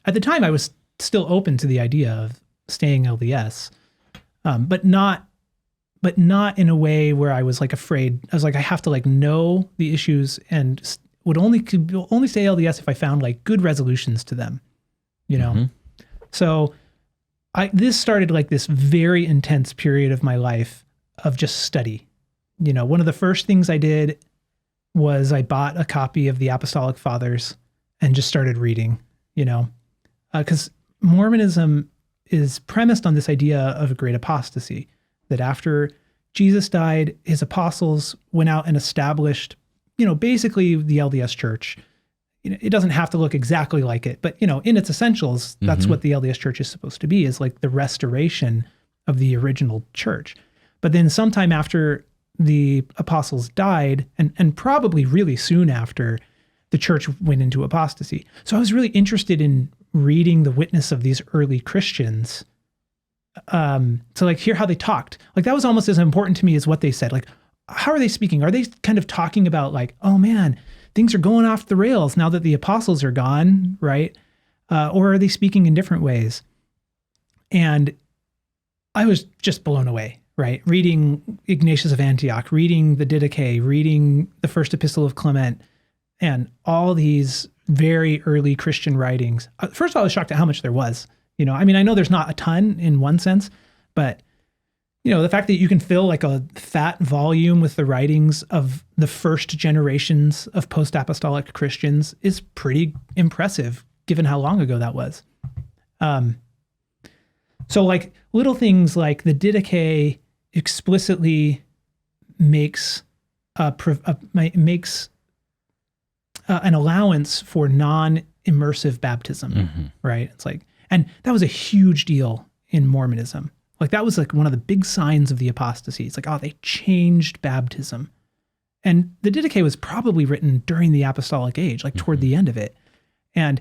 at the time I was still open to the idea of staying LDS, but not in a way where I was like afraid. I was like, I have to like know the issues and could only stay LDS if I found like good resolutions to them, you know? Mm-hmm. So this started like this very intense period of my life of just study. You know, one of the first things I did was I bought a copy of the Apostolic Fathers and just started reading, you know, because Mormonism is premised on this idea of a great apostasy, that after Jesus died, his apostles went out and established, you know, basically the LDS Church. You know, it doesn't have to look exactly like it, but, you know, in its essentials, that's what the LDS Church is supposed to be, is like the restoration of the original church. But then sometime after the apostles died, and probably really soon after, the church went into apostasy. So I was really interested in reading the witness of these early Christians to like hear how they talked. Like that was almost as important to me as what they said. Like, how are they speaking? Are they kind of talking about like, oh man, things are going off the rails now that the apostles are gone, right? Or are they speaking in different ways? And I was just blown away, right? Reading Ignatius of Antioch, reading the Didache, reading the First Epistle of Clement, and all these very early Christian writings. First of all, I was shocked at how much there was. You know, I mean, I know there's not a ton in one sense, but you know, the fact that you can fill like a fat volume with the writings of the first generations of post-apostolic Christians is pretty impressive, given how long ago that was. So like little things like the Didache explicitly makes an allowance for non-immersive baptism, right? It's like, and that was a huge deal in Mormonism. Like that was like one of the big signs of the apostasy. It's like, oh, they changed baptism. And the Didache was probably written during the apostolic age, like toward the end of it. And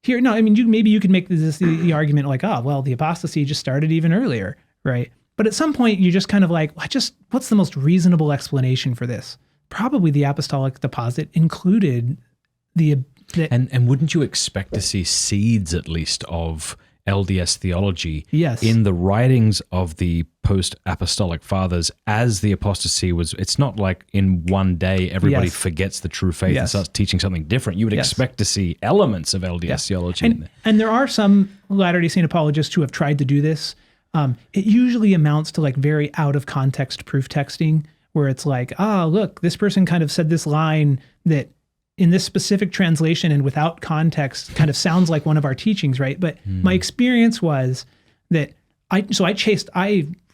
here, no, I mean, maybe you could make the argument like, oh, well, the apostasy just started even earlier, right? But at some point you just kind of like, what's the most reasonable explanation for this? Probably the apostolic deposit included and wouldn't you expect to see seeds at least of LDS theology yes. in the writings of the post-apostolic fathers as the apostasy was? It's not like in one day everybody yes. forgets the true faith yes. and starts teaching something different. You would yes. expect to see elements of LDS theology in there. And there are some Latter-day Saint apologists who have tried to do this. It usually amounts to like very out of context proof texting, where it's like, look, this person kind of said this line that in this specific translation and without context kind of sounds like one of our teachings, right? But my experience was that I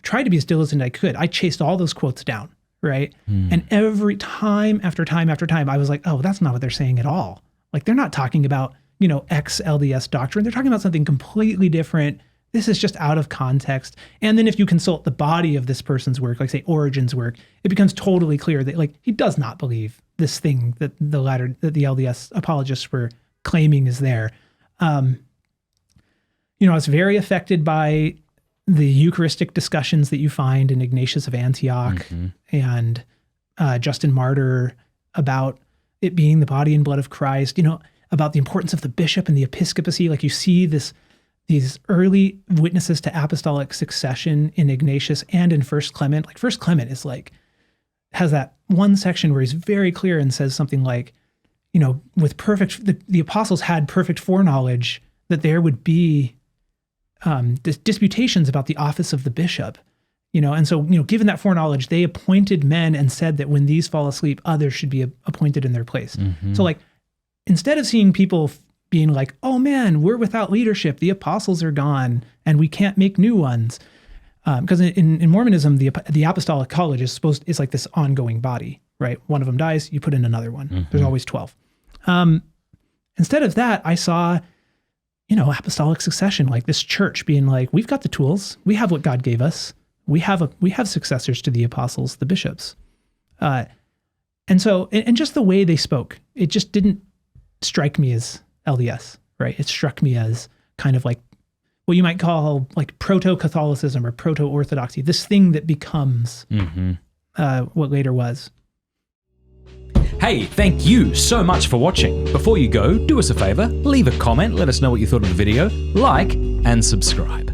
tried to be as diligent as I could. I chased all those quotes down, right? And every time after time after time, I was like, oh, that's not what they're saying at all. Like they're not talking about, you know, ex-LDS doctrine. They're talking about something completely different. This is just out of context. And then if you consult the body of this person's work, like say Origen's work, it becomes totally clear that like he does not believe this thing that the LDS apologists were claiming is there. You know, I was very affected by the Eucharistic discussions that you find in Ignatius of Antioch and Justin Martyr about it being the body and blood of Christ, you know, about the importance of the bishop and the episcopacy. Like you see these early witnesses to apostolic succession in Ignatius and in First Clement. Like First Clement is like, has that one section where he's very clear and says something like, you know, with the apostles had perfect foreknowledge that there would be disputations about the office of the bishop, you know, and so, you know, given that foreknowledge, they appointed men and said that when these fall asleep, others should be appointed in their place. So like, instead of seeing people being like, oh man, we're without leadership, the apostles are gone and we can't make new ones. Because in Mormonism, the apostolic college is like this ongoing body, right? One of them dies, you put in another one. There's always 12. Instead of that, I saw, you know, apostolic succession, like this church being like, we've got the tools, we have what God gave us, we have successors to the apostles, the bishops, and so and just the way they spoke, it just didn't strike me as LDS, right? It struck me as kind of like what you might call like proto-Catholicism or proto-Orthodoxy, this thing that becomes what later was. Hey, thank you so much for watching. Before you go, do us a favor, leave a comment, let us know what you thought of the video, like, and subscribe.